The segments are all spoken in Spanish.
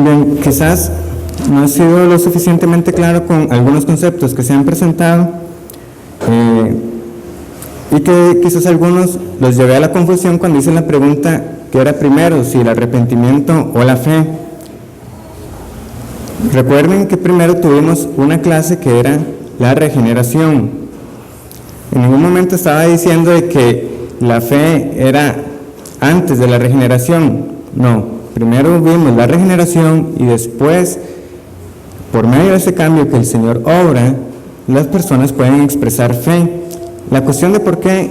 Bien, quizás no he sido lo suficientemente claro con algunos conceptos que se han presentado y que quizás algunos los llevé a la confusión cuando hice la pregunta que era primero, si el arrepentimiento o la fe. Recuerden que primero tuvimos una clase que era la regeneración. En ningún momento estaba diciendo de que la fe era antes de la regeneración. No, primero vimos la regeneración y después, por medio de ese cambio que el Señor obra, las personas pueden expresar fe. La cuestión de por qué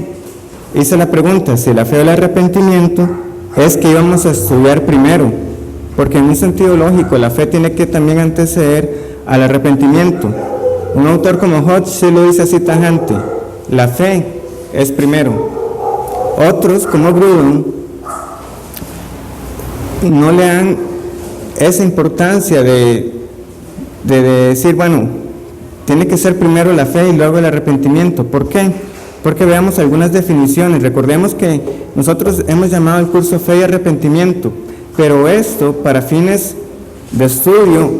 hice la pregunta, si la fe o el arrepentimiento, es que íbamos a estudiar primero, porque en un sentido lógico la fe tiene que también anteceder al arrepentimiento. Un autor como Hodge se lo dice así tajante: la fe es primero. Otros como Grudem no le dan esa importancia de decir, bueno, tiene que ser primero la fe y luego el arrepentimiento. ¿Por qué? Porque veamos algunas definiciones. Recordemos que nosotros hemos llamado el curso Fe y Arrepentimiento, pero esto, para fines de estudio,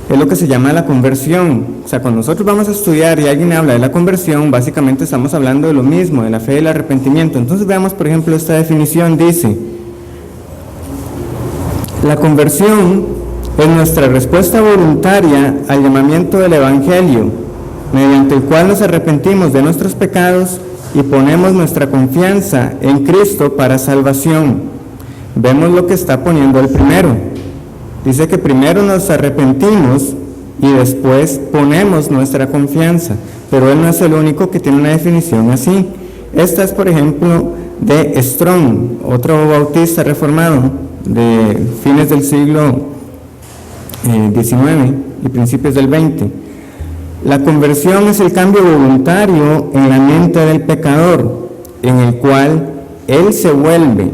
es lo que se llama la conversión. O sea, cuando nosotros vamos a estudiar y alguien habla de la conversión, básicamente estamos hablando de lo mismo, de la fe y el arrepentimiento. Entonces veamos, por ejemplo, esta definición. Dice: la conversión es nuestra respuesta voluntaria al llamamiento del Evangelio, mediante el cual nos arrepentimos de nuestros pecados y ponemos nuestra confianza en Cristo para salvación. Vemos lo que está poniendo el primero. Dice que primero nos arrepentimos y después ponemos nuestra confianza, pero él no es el único que tiene una definición así. Esta es, por ejemplo, de Strong, otro bautista reformado de fines del siglo XIX y principios del XX. La conversión es el cambio voluntario en la mente del pecador, en el cual él se vuelve,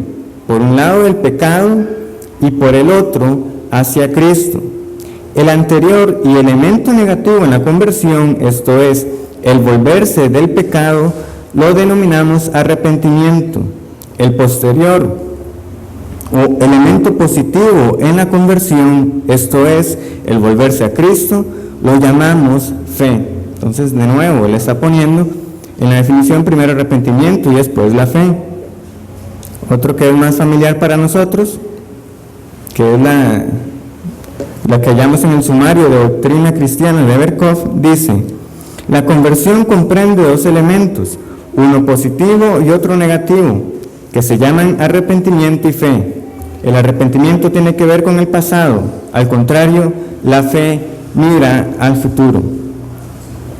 por un lado, del pecado y por el otro, hacia Cristo. El anterior y elemento negativo en la conversión, esto es, el volverse del pecado, lo denominamos arrepentimiento. El posterior o elemento positivo en la conversión, esto es, el volverse a Cristo, lo llamamos fe. Entonces, de nuevo, él está poniendo en la definición primero arrepentimiento y después la fe. Otro que es más familiar para nosotros, que es la que hallamos en el sumario de Doctrina Cristiana de Berkhoff, dice: la conversión comprende dos elementos, uno positivo y otro negativo, que se llaman arrepentimiento y fe. El arrepentimiento tiene que ver con el pasado, al contrario, la fe mira al futuro.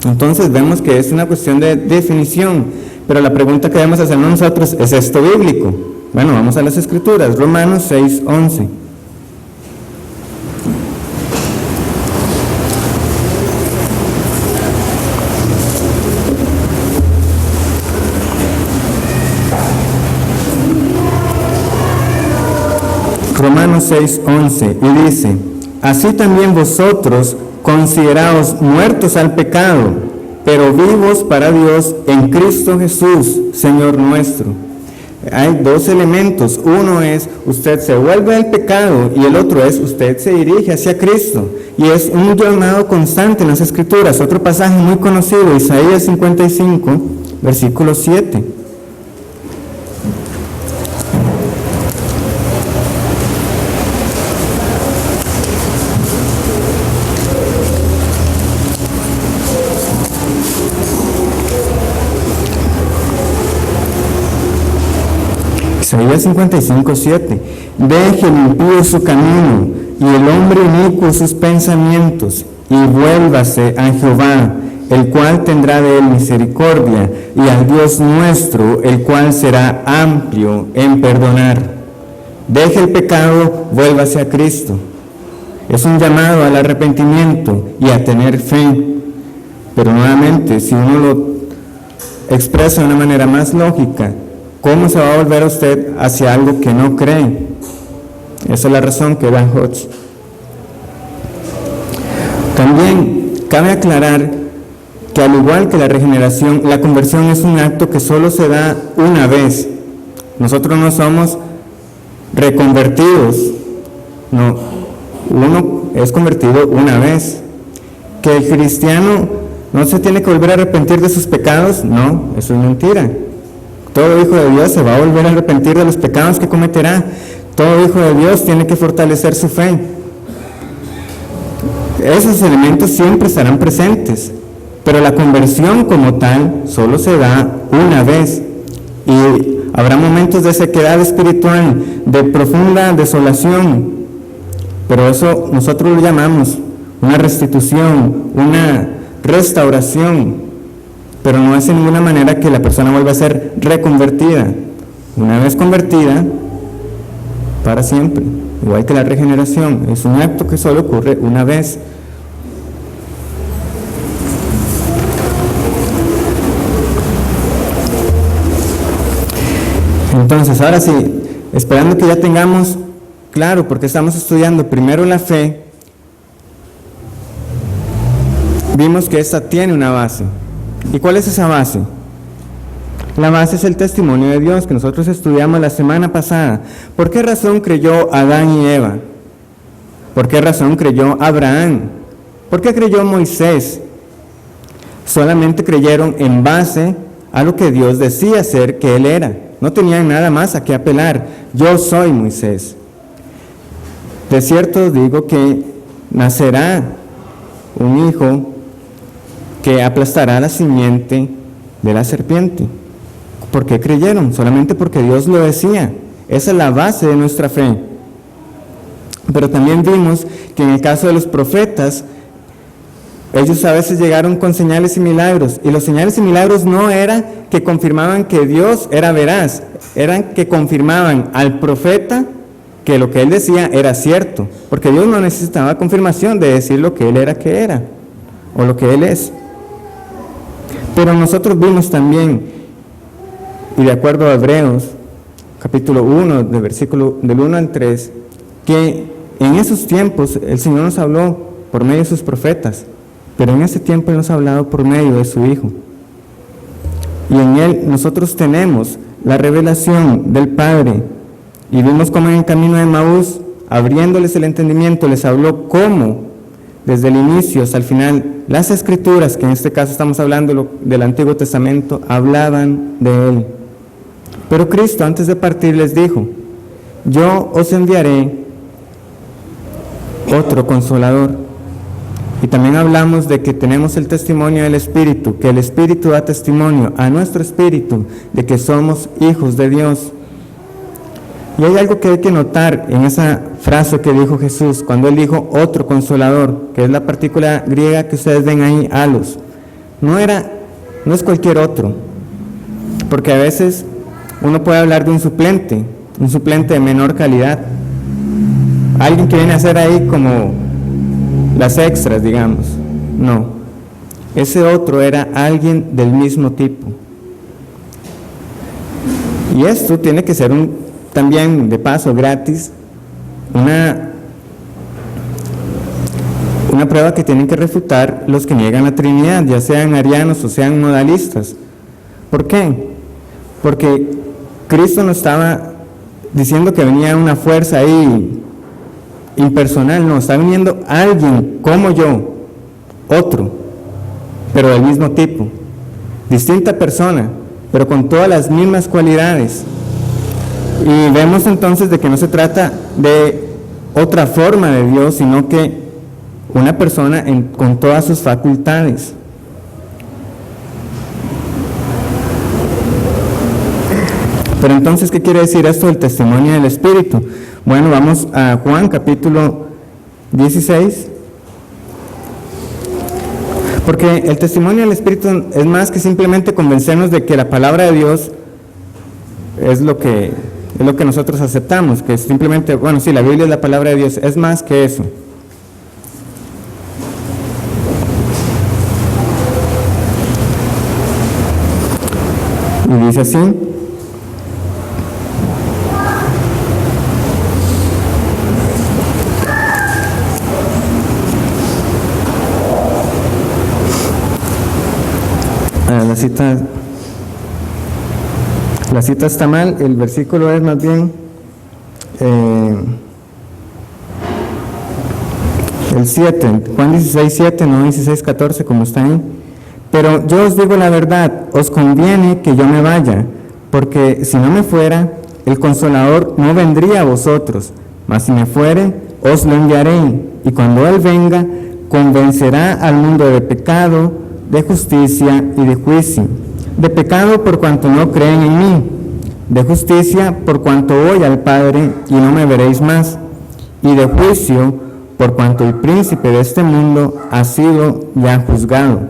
Entonces vemos que es una cuestión de definición, pero la pregunta que debemos hacer nosotros, ¿es esto bíblico? Bueno, vamos a las Escrituras, Romanos 6:11. Romanos 6:11, y dice: así también vosotros consideraos muertos al pecado, pero vivos para Dios en Cristo Jesús, Señor nuestro. Hay dos elementos: uno es usted se vuelve del pecado y el otro es usted se dirige hacia Cristo, y es un llamado constante en las Escrituras. Otro pasaje muy conocido, Isaías 55, versículo 7. Isaías 55:7. Deje el impío su camino y el hombre inicuo sus pensamientos, y vuélvase a Jehová, el cual tendrá de él misericordia, y al Dios nuestro, el cual será amplio en perdonar. Deje el pecado, vuélvase a Cristo. Es un llamado al arrepentimiento y a tener fe. Pero nuevamente, si uno lo expresa de una manera más lógica, ¿cómo se va a volver usted hacia algo que no cree? Esa es la razón que da Hodge. También cabe aclarar que al igual que la regeneración, la conversión es un acto que solo se da una vez. Nosotros no somos reconvertidos, no. uno es convertido una vez. Que el cristiano no se tiene que volver a arrepentir de sus pecados, no, eso es mentira. Todo hijo de Dios se va a volver a arrepentir de los pecados que cometerá. Todo hijo de Dios tiene que fortalecer su fe. Esos elementos siempre estarán presentes, pero la conversión como tal solo se da una vez. Y habrá momentos de sequedad espiritual, de profunda desolación, pero eso nosotros lo llamamos una restitución, una restauración, pero no es en ninguna manera que la persona vuelva a ser reconvertida. Una vez convertida, para siempre, igual que la regeneración, es un acto que solo ocurre una vez. Entonces, ahora sí, esperando que ya tengamos claro, porque estamos estudiando primero la fe, vimos que esta tiene una base. ¿Y cuál es esa base? La base es el testimonio de Dios que nosotros estudiamos la semana pasada. ¿Por qué razón creyó Adán y Eva? ¿Por qué razón creyó Abraham? ¿Por qué creyó Moisés? Solamente creyeron en base a lo que Dios decía ser que Él era. No tenían nada más a qué apelar. Yo soy Moisés. De cierto os digo que nacerá un hijo que aplastará la simiente de la serpiente. ¿Por qué creyeron? Solamente porque Dios lo decía. Esa es la base de nuestra fe. Pero también vimos que en el caso de los profetas, ellos a veces llegaron con señales y milagros, y los señales y milagros no era que confirmaban que Dios era veraz, eran que confirmaban al profeta que lo que él decía era cierto, porque Dios no necesitaba confirmación de decir lo que él era que era, o lo que él es. Pero nosotros vimos también, y de acuerdo a Hebreos, capítulo 1, del 1 al 3, que en esos tiempos el Señor nos habló por medio de sus profetas, pero en ese tiempo Él nos ha hablado por medio de su Hijo. Y en Él nosotros tenemos la revelación del Padre. Y vimos cómo en el camino de Emaús, abriéndoles el entendimiento, les habló cómo, desde el inicio hasta el final, las Escrituras, que en este caso estamos hablando del Antiguo Testamento, hablaban de Él. Pero Cristo, antes de partir, les dijo: yo os enviaré otro Consolador. Y también hablamos de que tenemos el testimonio del Espíritu, que el Espíritu da testimonio a nuestro espíritu de que somos hijos de Dios. Y hay algo que hay que notar en esa frase que dijo Jesús, cuando Él dijo otro Consolador, que es la partícula griega que ustedes ven ahí, alos. No es cualquier otro, porque a veces uno puede hablar de un suplente de menor calidad, alguien que viene a hacer ahí como las extras, digamos. No, ese otro era alguien del mismo tipo. Y esto tiene que ser también de paso gratis, una prueba que tienen que refutar los que niegan la Trinidad, ya sean arianos o sean modalistas. ¿Por qué? Porque Cristo no estaba diciendo que venía una fuerza ahí impersonal, no, está viniendo alguien como yo, otro, pero del mismo tipo, distinta persona, pero con todas las mismas cualidades. Y vemos entonces de que no se trata de otra forma de Dios, sino que una persona con todas sus facultades. Pero entonces, ¿qué quiere decir esto del testimonio del Espíritu? Bueno, vamos a Juan capítulo 16, porque el testimonio del Espíritu es más que simplemente convencernos de que la palabra de Dios es lo que nosotros aceptamos, que es simplemente, bueno, sí, la Biblia es la palabra de Dios, es más que eso. Y dice así: la cita está mal, el versículo es más bien el 7, Juan 16, 7, no 16, 14 como está ahí. Pero yo os digo la verdad, os conviene que yo me vaya, porque si no me fuera, el Consolador no vendría a vosotros, mas si me fuere, os lo enviaré, y cuando Él venga, convencerá al mundo de pecado, de justicia y de juicio. De pecado por cuanto no creen en mí, de justicia por cuanto voy al Padre y no me veréis más, y de juicio por cuanto el príncipe de este mundo ha sido ya juzgado.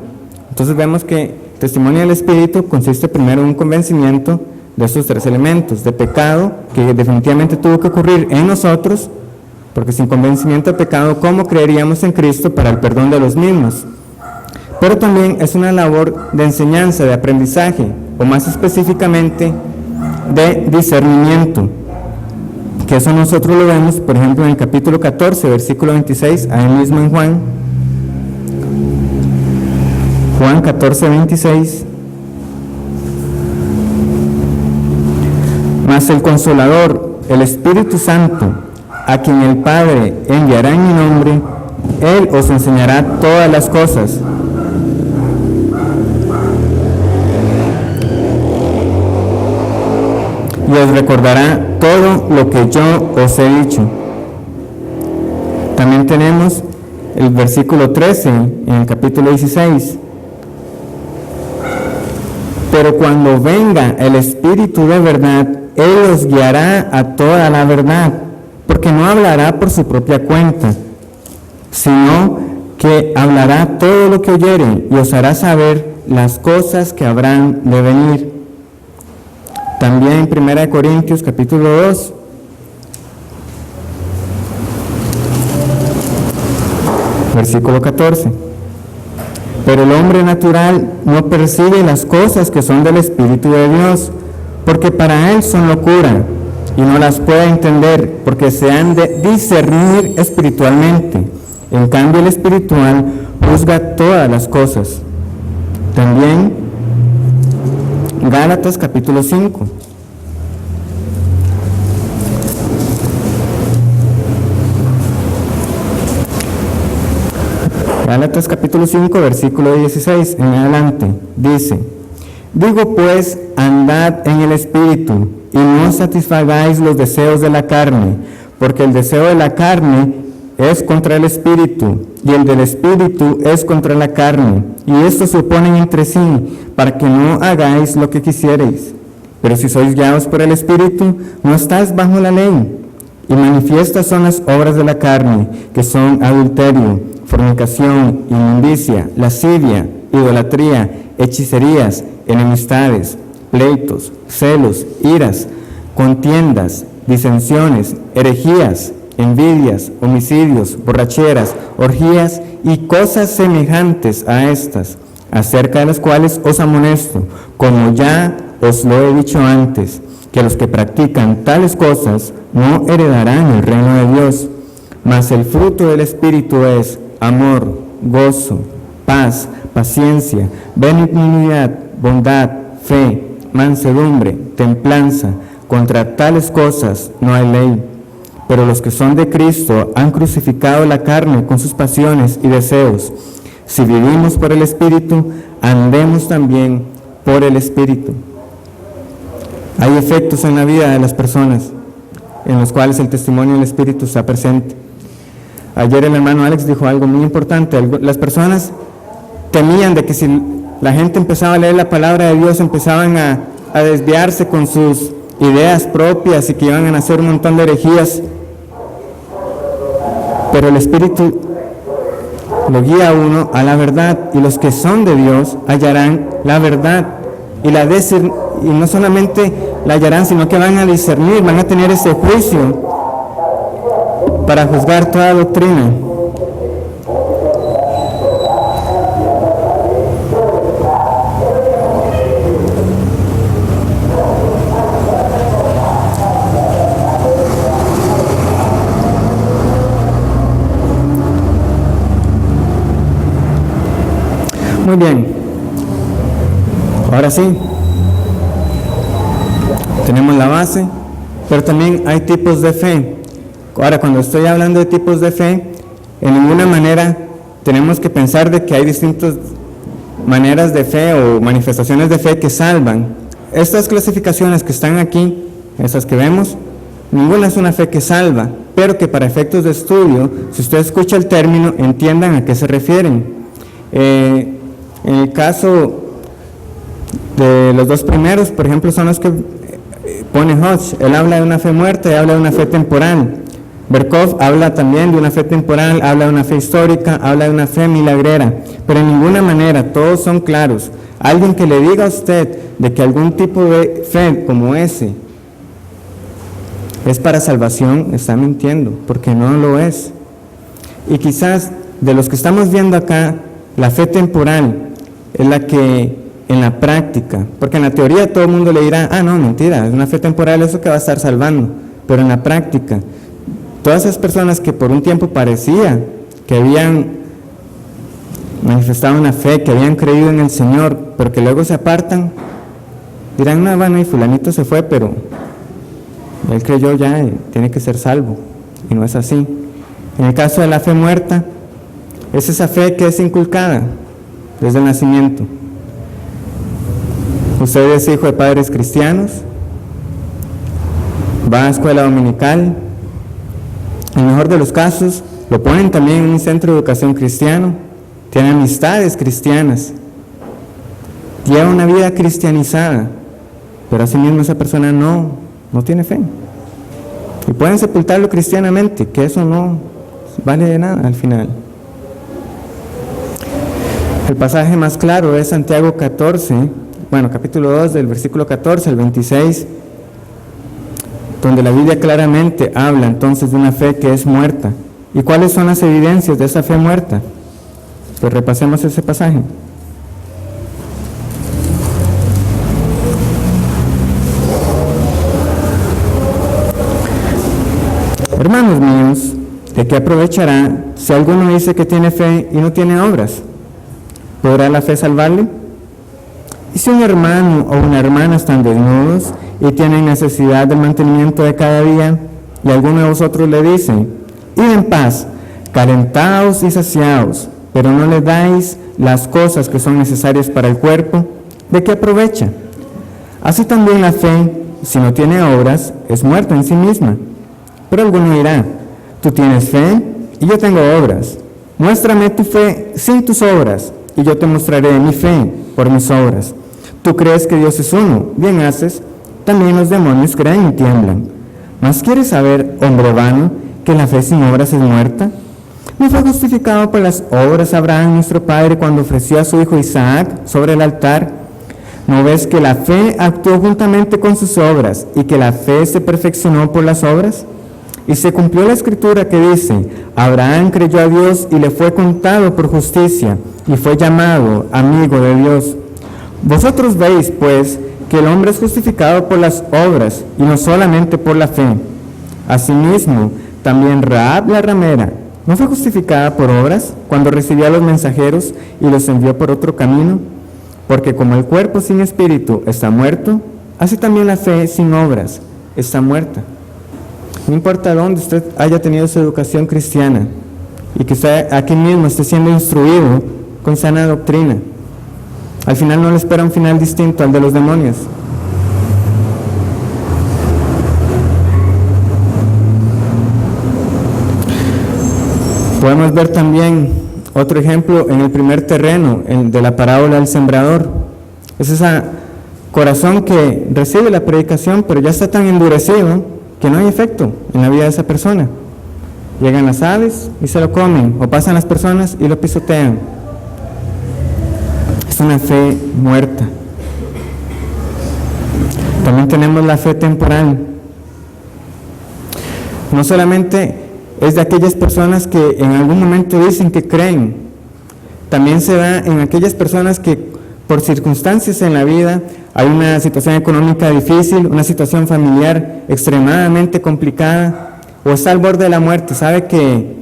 Entonces vemos que el testimonio del Espíritu consiste primero en un convencimiento de estos tres elementos, de pecado, que definitivamente tuvo que ocurrir en nosotros, porque sin convencimiento de pecado, ¿cómo creeríamos en Cristo para el perdón de los mismos? Pero también es una labor de enseñanza, de aprendizaje, o más específicamente, de discernimiento, que eso nosotros lo vemos, por ejemplo, en el capítulo 14, versículo 26, ahí mismo en Juan 14, 26. Mas el Consolador, el Espíritu Santo, a quien el Padre enviará en mi nombre, Él os enseñará todas las cosas. Y os recordará todo lo que yo os he dicho. También tenemos el versículo 13 en el capítulo 16. Pero cuando venga el Espíritu de verdad, Él os guiará a toda la verdad, porque no hablará por su propia cuenta, sino que hablará todo lo que oyere y os hará saber las cosas que habrán de venir. También en 1 Corintios capítulo 2, versículo 14. Pero el hombre natural no percibe las cosas que son del Espíritu de Dios, porque para él son locura, y no las puede entender, porque se han de discernir espiritualmente. En cambio, el espiritual juzga todas las cosas. También Gálatas capítulo 5. Gálatas capítulo 5, versículo 16 en adelante, dice: digo pues, andad en el Espíritu, y no satisfagáis los deseos de la carne, porque el deseo de la carne es contra el Espíritu, y el del Espíritu es contra la carne, y estos se oponen entre sí, para que no hagáis lo que quisierais. Pero si sois guiados por el Espíritu, no estáis bajo la ley. Y manifiestas son las obras de la carne, que son adulterio, fornicación, inmundicia, lascivia, idolatría, hechicerías, enemistades, pleitos, celos, iras, contiendas, disensiones, herejías, envidias, homicidios, borracheras, orgías y cosas semejantes a estas, acerca de las cuales os amonesto, como ya os lo he dicho antes, que los que practican tales cosas no heredarán el reino de Dios. Mas el fruto del Espíritu es amor, gozo, paz, paciencia, benignidad, bondad, fe, mansedumbre, templanza. Contra tales cosas no hay ley. Pero los que son de Cristo han crucificado la carne con sus pasiones y deseos. Si vivimos por el Espíritu, andemos también por el Espíritu. Hay efectos en la vida de las personas en los cuales el testimonio del Espíritu está presente. Ayer el hermano Alex dijo algo muy importante. Las personas temían de que si la gente empezaba a leer la palabra de Dios, empezaban a desviarse con sus ideas propias y que iban a nacer un montón de herejías. Pero el Espíritu lo guía a uno a la verdad, y los que son de Dios hallarán la verdad y no solamente la hallarán, sino que van a discernir, van a tener ese juicio para juzgar toda doctrina. Muy bien, ahora sí, tenemos la base, pero también hay tipos de fe. Ahora, cuando estoy hablando de tipos de fe, En ninguna manera tenemos que pensar de que hay distintas maneras de fe o manifestaciones de fe que salvan. Estas clasificaciones que están aquí, esas que vemos, ninguna es una fe que salva, pero que para efectos de estudio, si usted escucha el término, entiendan a qué se refieren. En el caso de los dos primeros, por ejemplo, son los que pone Hodge. Él habla de una fe muerta y habla de una fe temporal. Berkov habla también de una fe temporal, habla de una fe histórica, habla de una fe milagrera, pero en ninguna manera todos son claros. Alguien que le diga a usted de que algún tipo de fe como ese es para salvación, está mintiendo, porque no lo es. Y quizás de los que estamos viendo acá, la fe temporal es la que en la práctica, porque en la teoría todo el mundo le dirá, no, mentira, es una fe temporal, eso que va a estar salvando, pero en la práctica, todas esas personas que por un tiempo parecía que habían manifestado una fe, que habían creído en el Señor, pero que luego se apartan, dirán, no, bueno, y fulanito se fue, pero él creyó ya y tiene que ser salvo, y no es así. En el caso de la fe muerta, es esa fe que es inculcada desde el nacimiento. Usted es hijo de padres cristianos, va a escuela dominical, en el mejor de los casos lo ponen también en un centro de educación cristiano, tiene amistades cristianas, lleva una vida cristianizada, pero asimismo esa persona no tiene fe. Y pueden sepultarlo cristianamente, que eso no vale de nada al final. El pasaje más claro es Santiago 14, capítulo 2, del versículo 14 al 26, donde la Biblia claramente habla entonces de una fe que es muerta. ¿Y cuáles son las evidencias de esa fe muerta? Pues repasemos ese pasaje. Hermanos míos, ¿de qué aprovechará si alguno dice que tiene fe y no tiene obras? ¿Podrá la fe salvarle? Y si un hermano o una hermana están desnudos y tienen necesidad del mantenimiento de cada día, y alguno de vosotros le dice, id en paz, calentaos y saciaos, pero no le dais las cosas que son necesarias para el cuerpo, ¿de qué aprovecha? Así también la fe, si no tiene obras, es muerta en sí misma. Pero alguno dirá, tú tienes fe y yo tengo obras. Muéstrame tu fe sin tus obras, y yo te mostraré mi fe por mis obras. Tú crees que Dios es uno, bien haces, también los demonios creen y tiemblan. ¿Mas quieres saber, hombre vano, que la fe sin obras es muerta? ¿No fue justificado por las obras Abraham, nuestro padre, cuando ofreció a su hijo Isaac sobre el altar? ¿No ves que la fe actuó juntamente con sus obras y que la fe se perfeccionó por las obras? Y se cumplió la escritura que dice, Abraham creyó a Dios y le fue contado por justicia, y fue llamado amigo de Dios. Vosotros veis, pues, que el hombre es justificado por las obras, y no solamente por la fe. Asimismo, también Rahab la ramera, ¿no fue justificada por obras, cuando recibió a los mensajeros y los envió por otro camino? Porque como el cuerpo sin espíritu está muerto, así también la fe sin obras está muerta. No importa dónde usted haya tenido su educación cristiana y que usted aquí mismo esté siendo instruido con sana doctrina, al final no le espera un final distinto al de los demonios. Podemos ver también otro ejemplo en el primer terreno de la parábola del sembrador. Es ese corazón que recibe la predicación, pero ya está tan endurecido que no hay efecto en la vida de esa persona. Llegan las aves y se lo comen, o pasan las personas y lo pisotean. Es una fe muerta. También tenemos la fe temporal. No solamente es de aquellas personas que en algún momento dicen que creen, también se da en aquellas personas que por circunstancias en la vida, hay una situación económica difícil, una situación familiar extremadamente complicada, o está al borde de la muerte, sabe que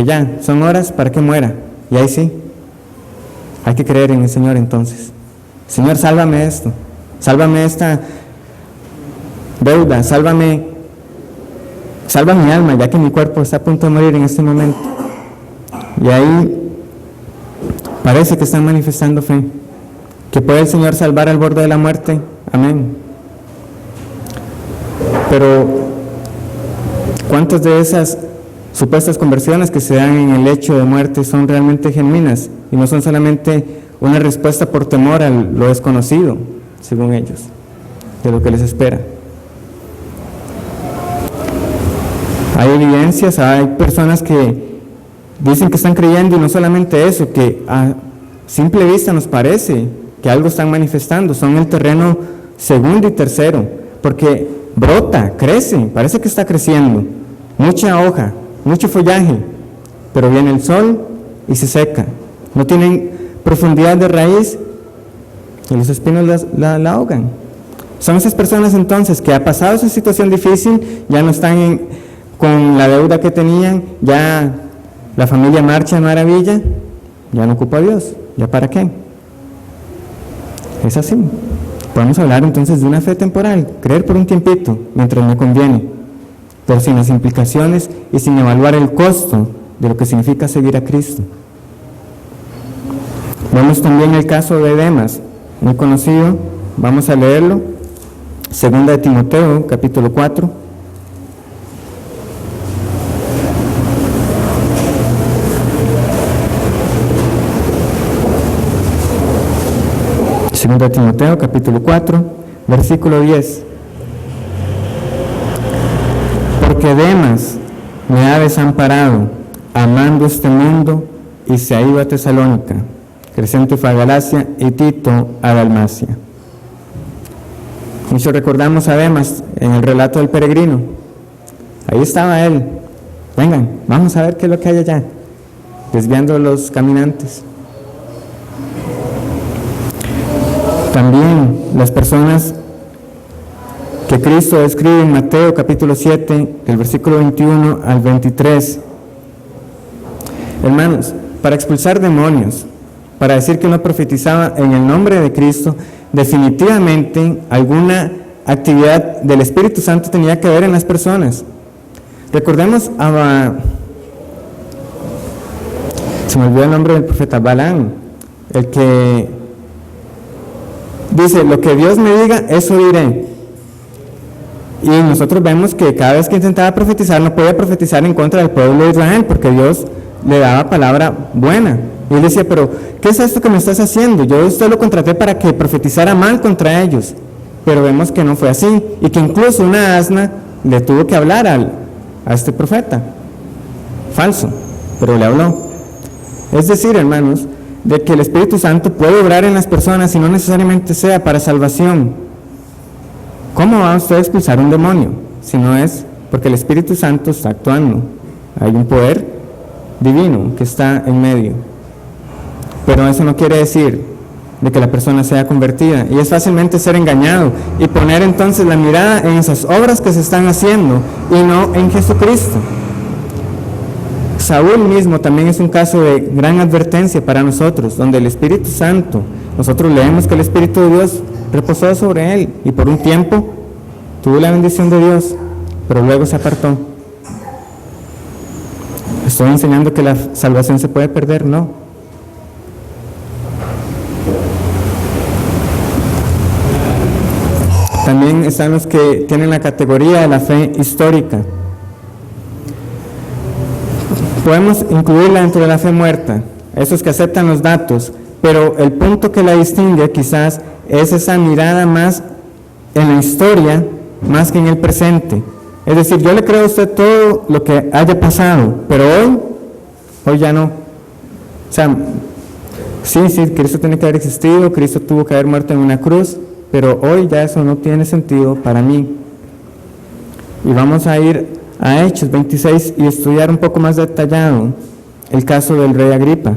ya son horas para que muera, y ahí sí, hay que creer en el Señor entonces. Señor, sálvame esto, sálvame esta deuda, salva mi alma, ya que mi cuerpo está a punto de morir en este momento. Y ahí parece que están manifestando fe. ¿Que puede el Señor salvar al borde de la muerte? Amén. Pero ¿cuántas de esas supuestas conversiones que se dan en el lecho de muerte son realmente genuinas y no son solamente una respuesta por temor a lo desconocido, según ellos, de lo que les espera? Hay evidencias, hay personas que dicen que están creyendo y no solamente eso, que a simple vista nos parece que algo están manifestando, son el terreno segundo y tercero, porque brota, crece, parece que está creciendo, mucha hoja, mucho follaje, pero viene el sol y se seca, no tienen profundidad de raíz y los espinos la ahogan. Son esas personas entonces que ha pasado esa situación difícil, ya no están con la deuda que tenían, ya la familia marcha a maravilla, ya no ocupa a Dios, ¿ya para qué? Es así. Podemos hablar entonces de una fe temporal, creer por un tiempito, mientras me conviene, pero sin las implicaciones y sin evaluar el costo de lo que significa seguir a Cristo. Vemos también el caso de Demas, muy conocido, vamos a leerlo, 2 de Timoteo, capítulo 4. Segunda de Timoteo, capítulo 4, versículo 10. Porque Demas me ha desamparado, amando este mundo, y se ha ido a Tesalónica. Crescente fue a Galacia y Tito a Dalmacia. Muchos recordamos a Demas en el relato del peregrino. Ahí estaba él. Vengan, vamos a ver qué es lo que hay allá, desviando a los caminantes. También las personas que Cristo describe en Mateo capítulo 7, del versículo 21 al 23. Hermanos, para expulsar demonios, para decir que uno profetizaba en el nombre de Cristo, definitivamente alguna actividad del Espíritu Santo tenía que ver en las personas. Recordemos se me olvidó el nombre del profeta Balaam, el que dice, lo que Dios me diga, eso diré. Y nosotros vemos que cada vez que intentaba profetizar, no podía profetizar en contra del pueblo de Israel, porque Dios le daba palabra buena. Y él decía, pero ¿qué es esto que me estás haciendo? Yo a usted lo contraté para que profetizara mal contra ellos. Pero vemos que no fue así, y que incluso una asna le tuvo que hablar a este profeta. Falso, pero le habló. Es decir, hermanos, de que el Espíritu Santo puede obrar en las personas y no necesariamente sea para salvación. ¿Cómo va usted a expulsar un demonio? Si no es porque el Espíritu Santo está actuando. Hay un poder divino que está en medio. Pero eso no quiere decir de que la persona sea convertida. Y es fácilmente ser engañado y poner entonces la mirada en esas obras que se están haciendo y no en Jesucristo. Saúl mismo también es un caso de gran advertencia para nosotros, donde el Espíritu Santo, nosotros leemos que el Espíritu de Dios reposó sobre él y por un tiempo tuvo la bendición de Dios, pero luego se apartó. ¿Estoy enseñando que la salvación se puede perder? No. También están los que tienen la categoría de la fe histórica. Podemos incluirla dentro de la fe muerta, esos que aceptan los datos, pero el punto que la distingue quizás es esa mirada más en la historia, más que en el presente. Es decir, yo le creo a usted todo lo que haya pasado, pero hoy ya no. O sea, sí, Cristo tiene que haber existido, Cristo tuvo que haber muerto en una cruz, pero hoy ya eso no tiene sentido para mí. Y vamos a ir a Hechos 26 y estudiar un poco más detallado el caso del rey Agripa.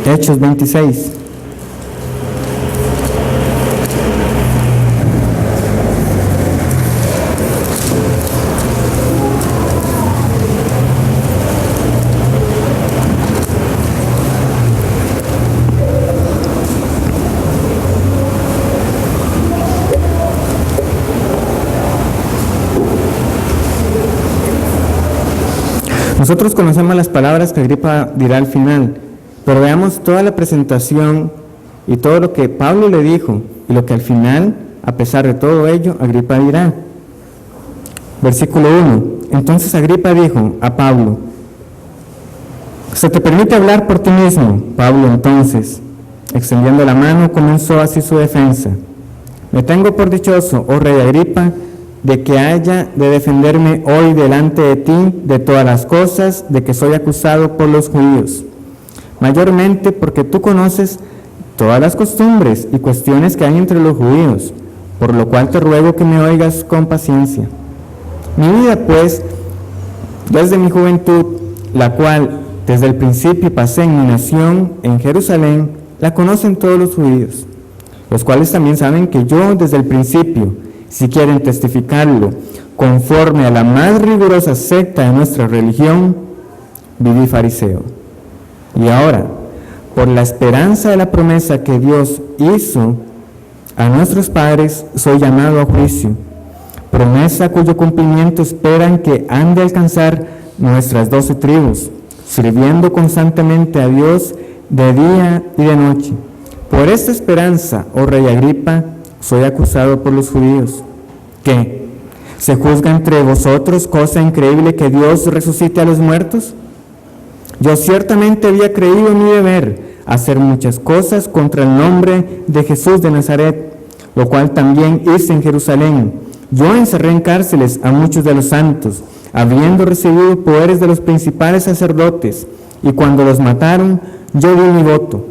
Hechos 26. Nosotros conocemos las palabras que Agripa dirá al final, pero veamos toda la presentación y todo lo que Pablo le dijo y lo que al final, a pesar de todo ello, Agripa dirá. Versículo 1. Entonces Agripa dijo a Pablo: ¿se te permite hablar por ti mismo? Pablo entonces, extendiendo la mano, comenzó así su defensa. Me tengo por dichoso, oh rey Agripa, de que haya de defenderme hoy delante de ti de todas las cosas de que soy acusado por los judíos, mayormente porque tú conoces todas las costumbres y cuestiones que hay entre los judíos, por lo cual te ruego que me oigas con paciencia. Mi vida, pues, desde mi juventud, la cual desde el principio pasé en mi nación, en Jerusalén, la conocen todos los judíos, los cuales también saben que yo desde el principio, si quieren testificarlo, conforme a la más rigurosa secta de nuestra religión, viví fariseo. Y ahora, por la esperanza de la promesa que Dios hizo a nuestros padres, soy llamado a juicio, promesa cuyo cumplimiento esperan que han de alcanzar nuestras 12 tribus, sirviendo constantemente a Dios de día y de noche. Por esta esperanza, oh rey Agripa, soy acusado por los judíos. ¿Qué? ¿Se juzga entre vosotros cosa increíble que Dios resucite a los muertos? Yo ciertamente había creído en mi deber hacer muchas cosas contra el nombre de Jesús de Nazaret, lo cual también hice en Jerusalén. Yo encerré en cárceles a muchos de los santos, habiendo recibido poderes de los principales sacerdotes, y cuando los mataron, yo di mi voto.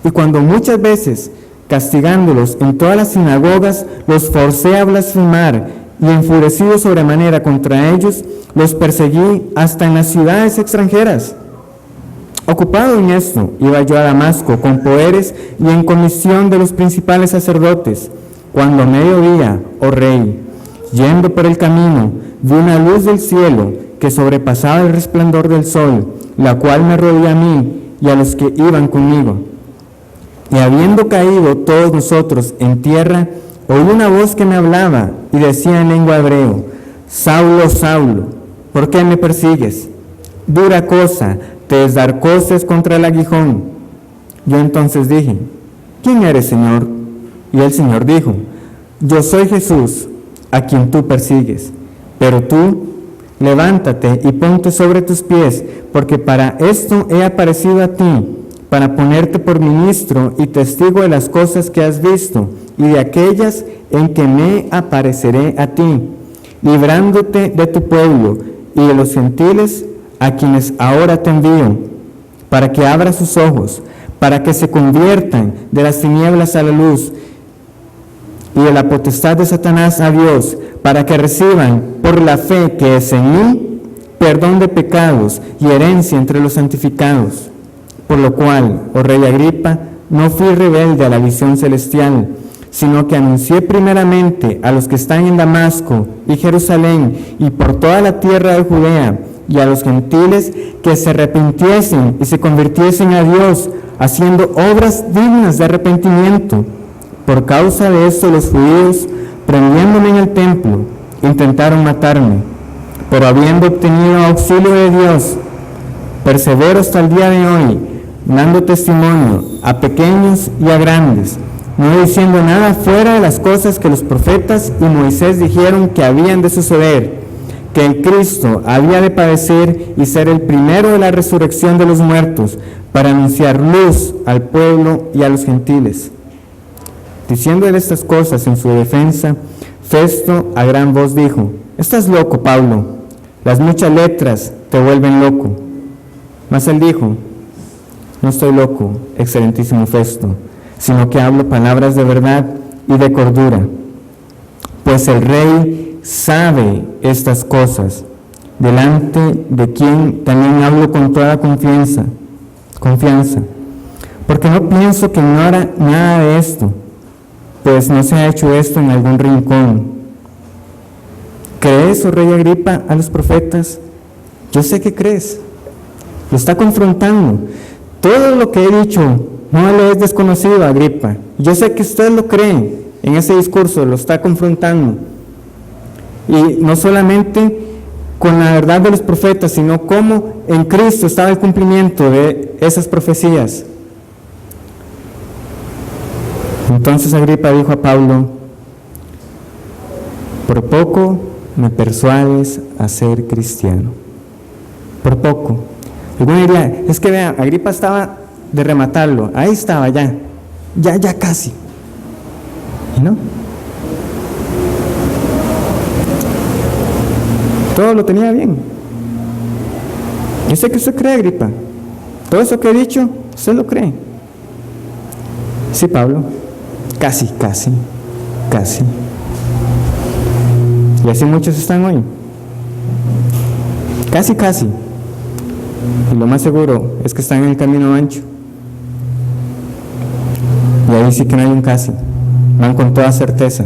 Y cuando muchas veces, castigándolos en todas las sinagogas, los forcé a blasfemar, y enfurecido sobremanera contra ellos, los perseguí hasta en las ciudades extranjeras. Ocupado en esto, iba yo a Damasco con poderes y en comisión de los principales sacerdotes, cuando a mediodía, oh rey, yendo por el camino, vi una luz del cielo que sobrepasaba el resplandor del sol, la cual me rodeó a mí y a los que iban conmigo. Y habiendo caído todos nosotros en tierra, oí una voz que me hablaba y decía en lengua hebreo: Saulo, Saulo, ¿por qué me persigues? Dura cosa te es dar coces contra el aguijón. Yo entonces dije: ¿quién eres, Señor? Y el Señor dijo: yo soy Jesús, a quien tú persigues. Pero tú, levántate y ponte sobre tus pies, porque para esto he aparecido a ti, para ponerte por ministro y testigo de las cosas que has visto y de aquellas en que me apareceré a ti, librándote de tu pueblo y de los gentiles a quienes ahora te envío, para que abra sus ojos, para que se conviertan de las tinieblas a la luz y de la potestad de Satanás a Dios, para que reciban por la fe que es en mí perdón de pecados y herencia entre los santificados. Por lo cual, oh rey Agripa, no fui rebelde a la visión celestial, sino que anuncié primeramente a los que están en Damasco y Jerusalén y por toda la tierra de Judea y a los gentiles que se arrepintiesen y se convirtiesen a Dios, haciendo obras dignas de arrepentimiento. Por causa de esto los judíos, prendiéndome en el templo, intentaron matarme, pero habiendo obtenido auxilio de Dios, persevero hasta el día de hoy, dando testimonio a pequeños y a grandes, no diciendo nada fuera de las cosas que los profetas y Moisés dijeron que habían de suceder, que el Cristo había de padecer y ser el primero de la resurrección de los muertos, para anunciar luz al pueblo y a los gentiles. Diciéndole estas cosas en su defensa, Festo a gran voz dijo: estás loco, Pablo, las muchas letras te vuelven loco. Mas él dijo: no estoy loco, excelentísimo Festo, sino que hablo palabras de verdad y de cordura, pues el rey sabe estas cosas, delante de quien también hablo con toda confianza, porque no pienso que ignora nada de esto, pues no se ha hecho esto en algún rincón. ¿Crees, oh rey Agripa, a los profetas? Yo sé que crees. Lo está confrontando. Todo lo que he dicho no le es desconocido a Agripa. Yo sé que usted lo cree. En ese discurso lo está confrontando. Y no solamente con la verdad de los profetas, sino cómo en Cristo estaba el cumplimiento de esas profecías. Entonces Agripa dijo a Pablo: por poco me persuades a ser cristiano. Por poco. Alguno diría: es que vea, Agripa estaba de rematarlo, ahí estaba ya casi. ¿Y no? Todo lo tenía bien. Yo sé que usted cree, Agripa. Todo eso que he dicho, usted lo cree. Sí, Pablo. Casi. Y así muchos están hoy. Casi. Y lo más seguro es que están en el camino ancho. Y ahí sí que no hay un casi. Van con toda certeza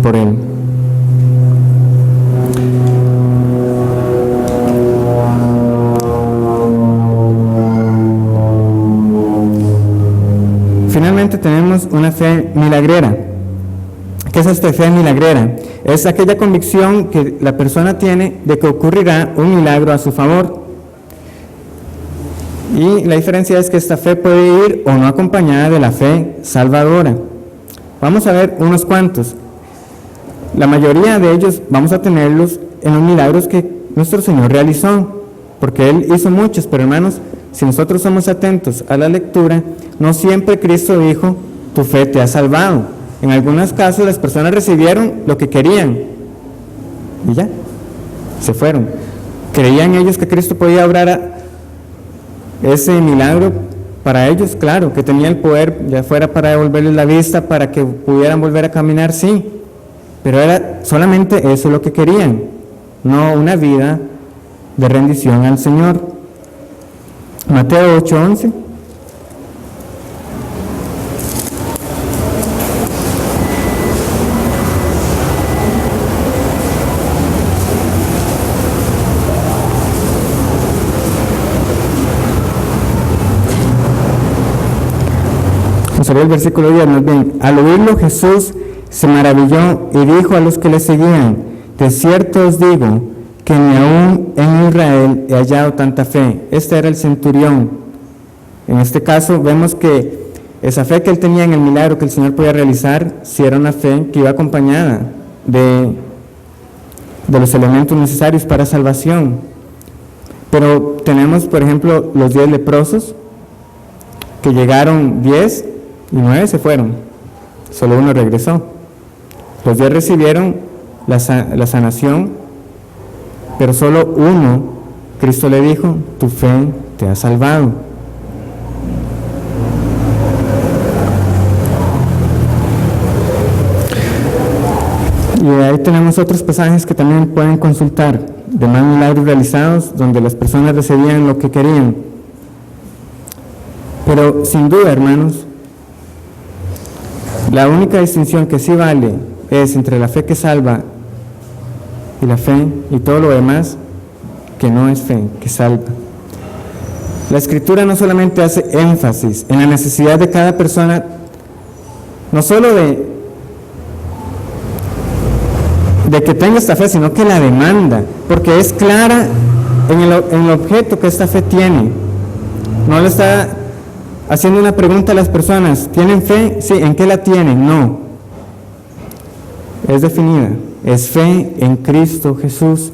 por Él. Finalmente tenemos una fe milagrera. ¿Qué es esta fe milagrera? Es aquella convicción que la persona tiene de que ocurrirá un milagro a su favor. Y la diferencia es que esta fe puede ir o no acompañada de la fe salvadora. Vamos a ver unos cuantos. La mayoría de ellos vamos a tenerlos en los milagros que nuestro Señor realizó, porque Él hizo muchos, pero hermanos, si nosotros somos atentos a la lectura, no siempre Cristo dijo: tu fe te ha salvado. En algunos casos las personas recibieron lo que querían y ya, se fueron. ¿Creían ellos que Cristo podía obrar ese milagro para ellos? Claro, que tenía el poder, ya fuera para devolverles la vista, para que pudieran volver a caminar, sí, pero era solamente eso lo que querían, no una vida de rendición al Señor. Mateo 8:11. El versículo 10, más bien: al oírlo Jesús se maravilló y dijo a los que le seguían: de cierto os digo que ni aún en Israel he hallado tanta fe. Este era el centurión. En este caso vemos que esa fe que él tenía en el milagro que el Señor podía realizar, sí era una fe que iba acompañada de los elementos necesarios para salvación. Pero tenemos, por ejemplo, los 10 leprosos, que llegaron 10 y 9 se fueron, solo uno regresó. Los 10 recibieron la sanación, pero solo uno, Cristo le dijo: tu fe te ha salvado. Y ahí tenemos otros pasajes que también pueden consultar, de más milagros realizados, donde las personas recibían lo que querían. Pero sin duda, hermanos, la única distinción que sí vale es entre la fe que salva y la fe y todo lo demás que no es fe, que salva. La Escritura no solamente hace énfasis en la necesidad de cada persona, no solo de que tenga esta fe, sino que la demanda, porque es clara en el objeto que esta fe tiene. No le está haciendo una pregunta a las personas: ¿tienen fe? Sí. ¿En qué la tienen? No. Es definida. Es fe en Cristo Jesús.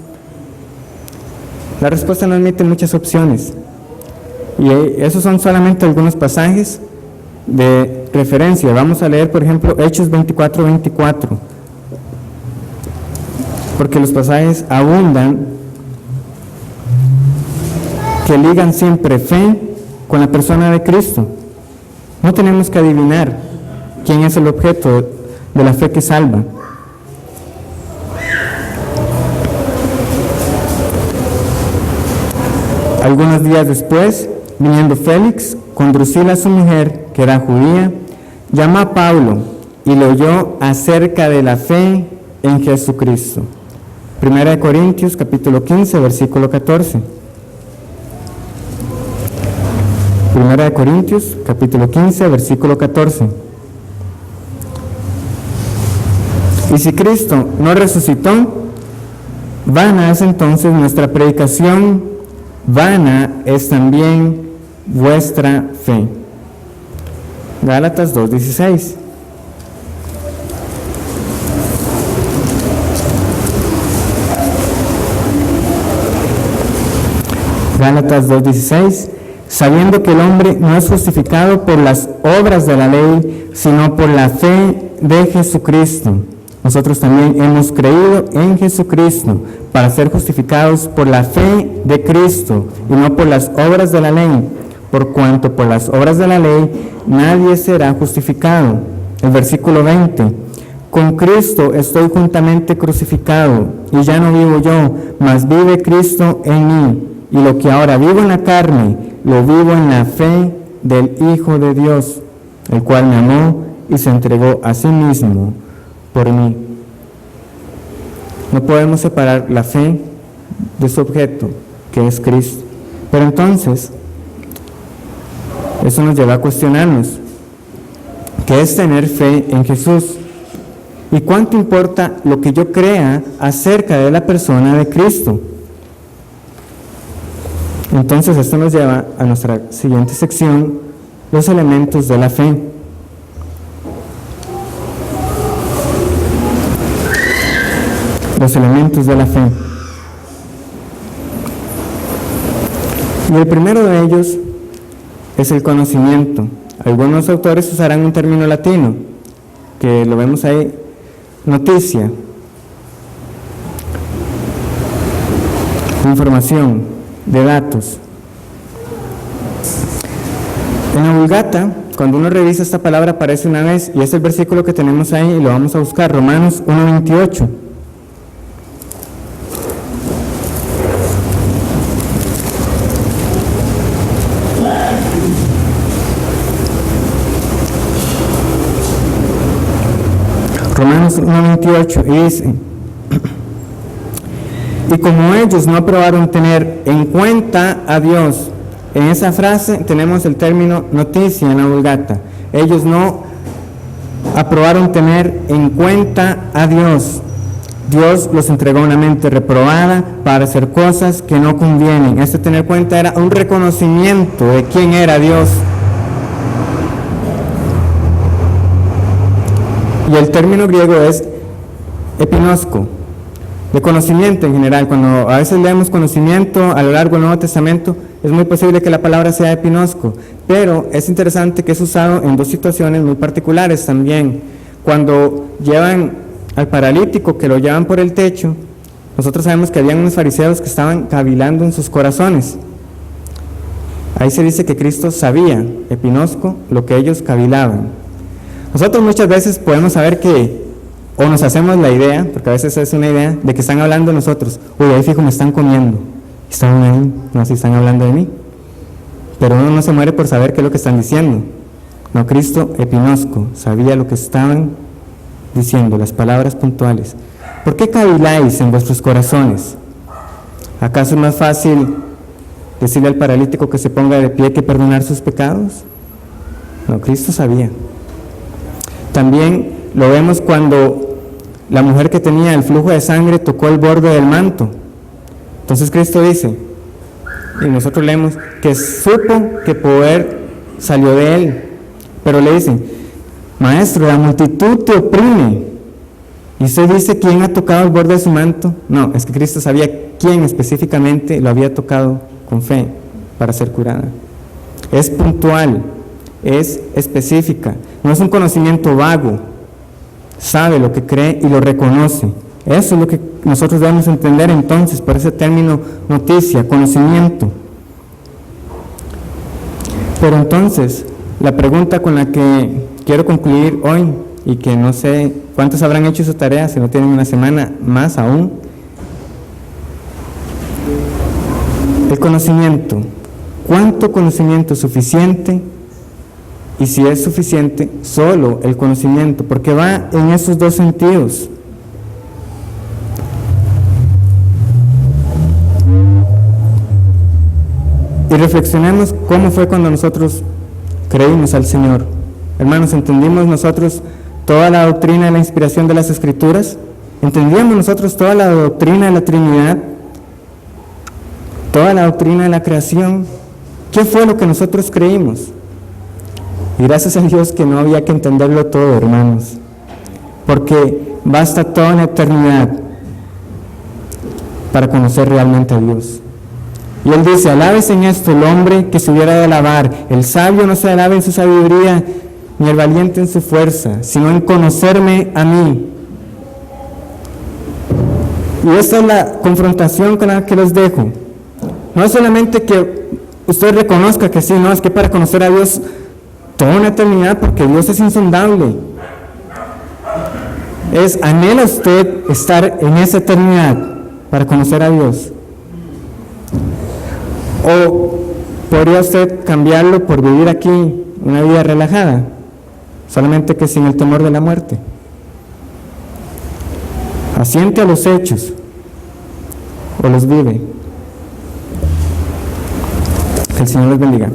La respuesta no admite muchas opciones. Y esos son solamente algunos pasajes de referencia. Vamos a leer, por ejemplo, Hechos 24:24. Porque los pasajes abundan que ligan siempre fe con la persona de Cristo. No tenemos que adivinar quién es el objeto de la fe que salva. Algunos días después, viniendo Félix, con Drusila su mujer, que era judía, llamó a Pablo y le oyó acerca de la fe en Jesucristo. 1 Corintios capítulo 15, versículo 14. 1 Corintios capítulo 15, versículo 14. Y si Cristo no resucitó, Vana es entonces nuestra predicación, vana es también vuestra fe. Gálatas 2:16. Gálatas 2:16, sabiendo que el hombre no es justificado por las obras de la ley, sino por la fe de Jesucristo. Nosotros también hemos creído en Jesucristo para ser justificados por la fe de Cristo y no por las obras de la ley, por cuanto por las obras de la ley nadie será justificado. El versículo 20, con Cristo estoy juntamente crucificado, y ya no vivo yo, mas vive Cristo en mí. Y lo que ahora vivo en la carne, lo vivo en la fe del Hijo de Dios, el cual me amó y se entregó a sí mismo por mí. No podemos separar la fe de su objeto, que es Cristo. Pero entonces, eso nos lleva a cuestionarnos, ¿qué es tener fe en Jesús? ¿Y cuánto importa lo que yo crea acerca de la persona de Cristo? Entonces esto nos lleva a nuestra siguiente sección, los elementos de la fe. Los elementos de la fe. Y el primero de ellos es el conocimiento. Algunos autores usarán un término latino, que lo vemos ahí, noticia, información, de datos. En la Vulgata, cuando uno revisa esta palabra, aparece una vez, y es el versículo que tenemos ahí y lo vamos a buscar, Romanos 1:28. Romanos 1:28, y dice: y como ellos no aprobaron tener en cuenta a Dios, en esa frase tenemos el término noticia en la Vulgata. Ellos no aprobaron tener en cuenta a Dios. Dios los entregó una mente reprobada para hacer cosas que no convienen. Este tener cuenta era un reconocimiento de quién era Dios. Y el término griego es epinosko, de conocimiento en general. Cuando a veces leemos conocimiento a lo largo del Nuevo Testamento, es muy posible que la palabra sea epinosko, pero es interesante que es usado en dos situaciones muy particulares también. Cuando llevan al paralítico, que lo llevan por el techo, nosotros sabemos que habían unos fariseos que estaban cavilando en sus corazones. Ahí se dice que Cristo sabía, epinosko, lo que ellos cavilaban. Nosotros muchas veces podemos saber que, o nos hacemos la idea, porque a veces es una idea, de que están hablando de nosotros. Uy, ahí fijo, me están comiendo. Están ahí, no sé si están hablando de mí. Pero uno no se muere por saber qué es lo que están diciendo. No, Cristo, epinosko, sabía lo que estaban diciendo, las palabras puntuales. ¿Por qué caviláis en vuestros corazones? ¿Acaso es más fácil decirle al paralítico que se ponga de pie que perdonar sus pecados? No, Cristo sabía. También lo vemos cuando la mujer que tenía el flujo de sangre tocó el borde del manto. Entonces Cristo dice, y nosotros leemos, que supo que poder salió de él. Pero le dicen, maestro, la multitud te oprime. Y usted dice, ¿quién ha tocado el borde de su manto? No, es que Cristo sabía quién específicamente lo había tocado con fe para ser curada. Es puntual, es específica, no es un conocimiento vago. Sabe lo que cree y lo reconoce. Eso es lo que nosotros debemos entender entonces por ese término noticia, conocimiento. Pero entonces, la pregunta con la que quiero concluir hoy, y que no sé cuántos habrán hecho su tarea, si no tienen una semana más aún, el conocimiento. ¿Cuánto conocimiento es suficiente? Y si es suficiente, solo el conocimiento, porque va en esos dos sentidos. Y reflexionemos cómo fue cuando nosotros creímos al Señor. Hermanos, ¿entendimos nosotros toda la doctrina de la inspiración de las Escrituras? ¿Entendíamos nosotros toda la doctrina de la Trinidad? Toda la doctrina de la creación. ¿Qué fue lo que nosotros creímos? Y gracias a Dios que no había que entenderlo todo, hermanos, porque basta toda una eternidad para conocer realmente a Dios. Y Él dice: alabes en esto el hombre que se hubiera de alabar. El sabio no se alaba en su sabiduría, ni el valiente en su fuerza, sino en conocerme a mí. Y esta es la confrontación con la que los dejo. No es solamente que usted reconozca que sí, no, es que para conocer a Dios toda una eternidad, porque Dios es insondable. ¿Anhela usted estar en esa eternidad para conocer a Dios? ¿O podría usted cambiarlo por vivir aquí una vida relajada, solamente que sin el temor de la muerte? ¿Asiente a los hechos o los vive? Que el Señor les bendiga.